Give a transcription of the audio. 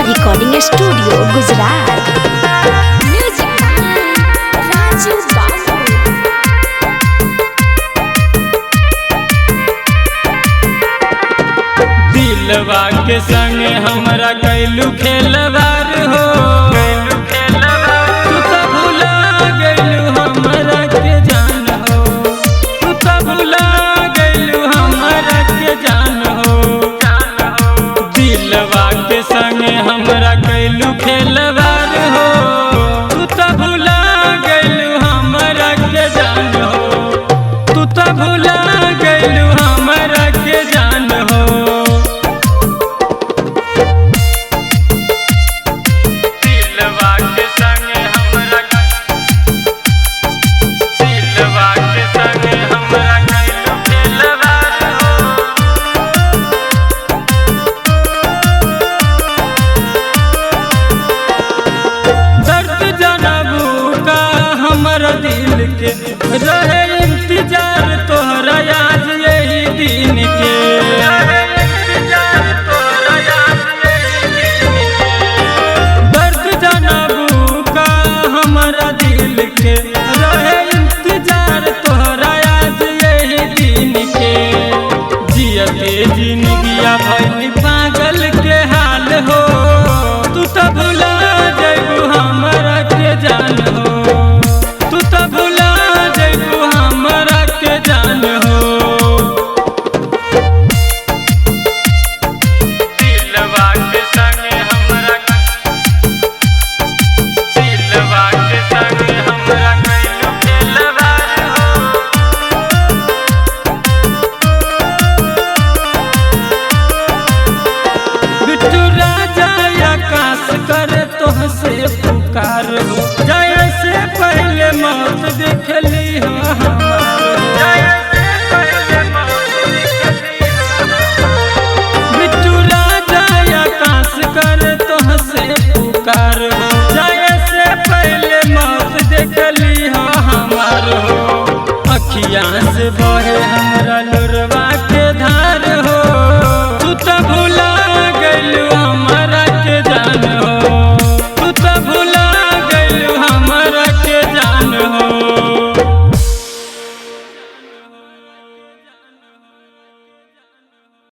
Recording studio Gujarat. Music Raju बाबू। दिलवा के संग हमरा कैलू खेलवार हो, तू तो भुला गइलू हमरा के जान हो, तू तो भुला गइलू हमरा के जान हो। दिलवा के संग हमरा कैलू खेलवार हो, तू तो भुला गइलू हमरा के जान हो, तू तो भुला गइलू हमरा के जान हो। दिलवा के संग हमरा कैलू खेलवार हो, दर्द जानबू का हमर दिल के रहे इंतजार तोहरा आज यही दिन के। दर्द जानबू का हमरा दिल के रहे इंतजार तोहरा आज यही दिन के। जियते जिंदगिया भइल पागल के हाल हो, तू तो भुला जइबू हमरा के जान हो, तू तो भुला जइबू हमरा के जान हो। दिलवा के संग हमरा कैलू खेलवार हो, बिट्टू राजा आकाश करे तोहसे पुकार हो, जाय से पहले मौत देखली हो हमार। बिट्टू राजा आकाश करे तोहसे पुकार हो, जाय से पहले मौत देखली हो हमार हो। अखियाँ